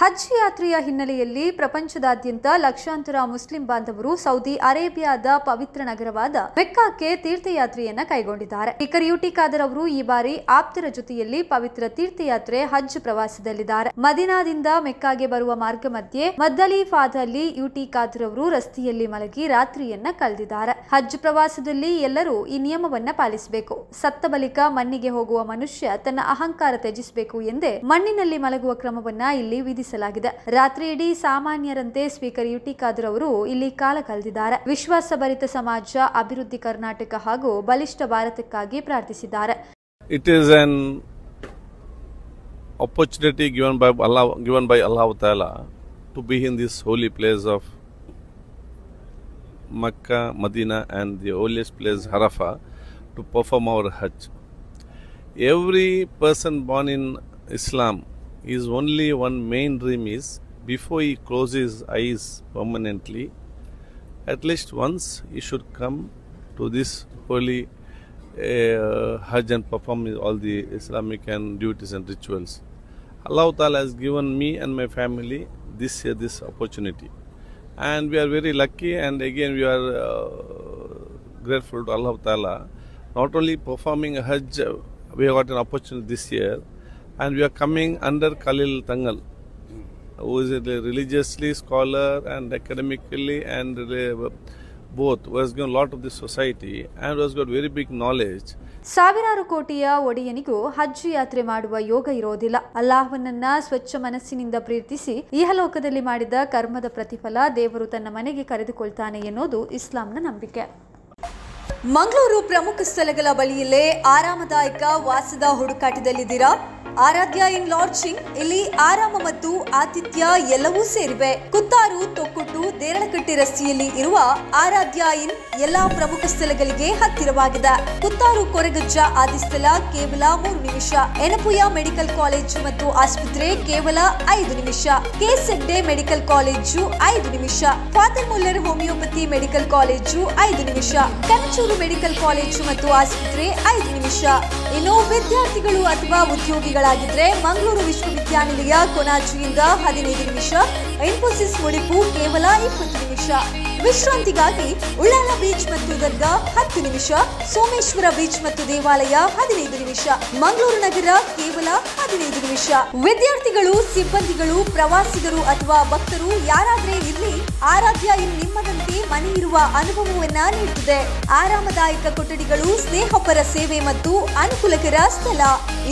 ಹಜ್ ಯಾತ್ರೆಯ ಹಿನ್ನೆಲೆಯಲ್ಲಿ ಪ್ರಪಂಚದಾದ್ಯಂತ ಲಕ್ಷಾಂತರ ಮುಸ್ಲಿಂ ಬಾಂಧವರು ಸೌದಿ ಅರೇಬಿಯಾದ ಪವಿತ್ರ ನಗರವಾದ ಮೆಕ್ಕಾಕ್ಕೆ ತೀರ್ಥಯಾತ್ರೆಯನ್ನ ಕೈಗೊಂಡಿದ್ದಾರೆ. ಸ್ಪೀಕರ್ ಯುಟಿ ಖಾದರ್ ಅವರು ಈ ಬಾರಿ ಆಪ್ತರ ಜೊತೆಯಲ್ಲಿ ಪವಿತ್ರ ತೀರ್ಥಯಾತ್ರೆ ಹಜ್ ಪ್ರವಾಸದಲ್ಲಿದ್ದಾರೆ. ಮದೀನಾದಿಂದ ಮೆಕ್ಕಾಗೆ ಬರುವ ಮಾರ್ಗ ಮಧ್ಯೆ ಮದ್ದಲಿಫಾದಲ್ಲಿ ಯುಟಿ ಖಾದರ್ ಅವರು ರಸ್ತೆಯಲ್ಲಿ ಮಲಗಿ ರಾತ್ರಿಯನ್ನ ಕಳೆದಿದ್ದಾರೆ. ಹಜ್ ಪ್ರವಾಸದಲ್ಲಿ ಎಲ್ಲರೂ ಈ ನಿಯಮವನ್ನ ಪಾಲಿಸಬೇಕು. ಸತ್ತ ಬಳಿಕ ಮಣ್ಣಿಗೆ ಹೋಗುವ ಮನುಷ್ಯ ತನ್ನ ಅಹಂಕಾರ ತ್ಯಜಿಸಬೇಕು ಎಂದೇ ಮಣ್ಣಿನಲ್ಲಿ ಮಲಗುವ ಕ್ರಮವನ್ನ ಇಲ್ಲಿ ವಿಧಿಸಲಾಗಿದೆ. ರಾತ್ರಿ ಇಡೀ ಸಾಮಾನ್ಯರಂತೆ ಸ್ಪೀಕರ್ ಯುಟಿ ಖಾದರ್ ಅವರು ಇಲ್ಲಿ ಕಾಲ ಕಳೆದಿದ್ದಾರೆ. ವಿಶ್ವಾಸಭರಿತ ಸಮಾಜ, ಅಭಿವೃದ್ಧಿ ಕರ್ನಾಟಕ ಹಾಗೂ ಬಲಿಷ್ಠ ಭಾರತಕ್ಕಾಗಿ ಪ್ರಾರ್ಥಿಸಿದ್ದಾರೆ. It is an opportunity given by Allah Ta'ala to be in this holy place of Makkah, Medina and the holiest place Arafah to perform our Hajj. Every person born in Islam is only one main dream is before he closes his eyes permanently, at least once he should come to this holy Hajj and perform all the Islamic and duties and rituals. Allah Ta'ala has given me and my family this opportunity, and we are very lucky, and again we are grateful to Allah Ta'ala. Not only performing a Hajj, we have got an opportunity this year, and we are coming under Khalil Tangal, who is a religiously scholar and academically and both, who has given a lot of the society and who has got very big knowledge. ಸಾವಿರಾರು ಕೋಟಿಯ ಒಡೆಯನಿಗೂ ಹಜ್ ಯಾತ್ರೆ ಮಾಡುವ ಯೋಗ ಇರೋದಿಲ್ಲ. ಅಲ್ಲಾಹ್ವನನ್ನ ಸ್ವಚ್ಛ ಮನಸ್ಸಿನಿಂದ ಪ್ರೀತಿಸಿ ಇಹಲೋಕದಲ್ಲಿ ಮಾಡಿದ ಕರ್ಮದ ಪ್ರತಿಫಲ ದೇವರು ತನ್ನ ಮನೆಗೆ ಕರೆದುಕೊಳ್ತಾನೆ ಎನ್ನುವುದು ಇಸ್ಲಾಂನ ನಂಬಿಕೆ. ಮಂಗಳೂರು ಪ್ರಮುಖ ಸ್ಥಳಗಳ ಬಳಿಯಲ್ಲೇ ಆರಾಮದಾಯಕ ವಾಸದ ಹುಡುಕಾಟದಲ್ಲಿದ್ದೀರಾ? ಆರಾಧ್ಯ ಇನ್ ಲಾಡ್ಜಿಂಗ್. ಇಲ್ಲಿ ಆರಾಮ ಮತ್ತು ಆತಿಥ್ಯ ಎಲ್ಲವೂ ಸೇರಿವೆ. ಕುತ್ತಾರು, ತೊಕ್ಕೊಟ್ಟು, ದೇರಳಕಟ್ಟೆ ರಸ್ತೆಯಲ್ಲಿ ಇರುವ ಆರಾಧ್ಯ ಇನ್ ಎಲ್ಲಾ ಪ್ರಮುಖ ಸ್ಥಳಗಳಿಗೆ ಹತ್ತಿರವಾಗಿದೆ. ಕುತ್ತಾರು ಕೊರಗಜ್ಜ ಆದಿಸ್ಥಳ ಕೇವಲ 3 ನಿಮಿಷ. ಎನಪುಯ ಮೆಡಿಕಲ್ ಕಾಲೇಜು ಮತ್ತು ಆಸ್ಪತ್ರೆ ಕೇವಲ 5 ನಿಮಿಷ. ಕೆಸೆಡ್ಡೆ ಮೆಡಿಕಲ್ ಕಾಲೇಜು 5 ನಿಮಿಷ. Father Muller homeopathy medical college 5 ನಿಮಿಷ. ಕನಚೂರು ಮೆಡಿಕಲ್ ಕಾಲೇಜು ಮತ್ತು ಆಸ್ಪತ್ರೆ 5 ನಿಮಿಷ. ಇನ್ನು ವಿದ್ಯಾರ್ಥಿಗಳು ಅಥವಾ ಉದ್ಯೋಗಿಗಳಾಗಿದ್ರೆ ಮಂಗಳೂರು ವಿಶ್ವವಿದ್ಯಾನಿಲಯ ಕೊನಾಜಿಯಿಂದ 15 ನಿಮಿಷ. ಇನ್ಫೋಸಿಸ್ ಮುಡಿಪು ಕೇವಲ 20 ನಿಮಿಷ. ವಿಶ್ರಾಂತಿಗಾಗಿ ಉಳ್ಳಾಲ ಬೀಚ್ ಮತ್ತು ದರ್ಗಾ 10 ನಿಮಿಷ. ಸೋಮೇಶ್ವರ ಬೀಚ್ ಮತ್ತು ದೇವಾಲಯ 15 ನಿಮಿಷ. ಮಂಗಳೂರು ನಗರ ಕೇವಲ 15 ನಿಮಿಷ. ವಿದ್ಯಾರ್ಥಿಗಳು, ಸಿಬ್ಬಂದಿಗಳು, ಪ್ರವಾಸಿಗರು ಅಥವಾ ಭಕ್ತರು ಯಾರಾದ್ರೆ ಇರ್ಲಿ, ಆರಾಧ್ಯ ಇನ್ ನಿಮ್ಮದಂತೆ ಮನೆ ಇರುವ ಅನುಭವವನ್ನ ನೀಡುತ್ತದೆ. ಆರಾಮದಾಯಕ ಕೊಠಡಿಗಳು, ಸ್ನೇಹಪರ ಸೇವೆ ಮತ್ತು ಅನುಕೂಲಕರ ಸ್ಥಳ.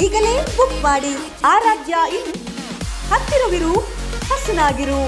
ಈಗಲೇ ಬುಕ್ ಮಾಡಿ. ಆರಾಧ್ಯ ಇನ್, ಹತ್ತಿರವಿರು, ಹಸನಾಗಿರು.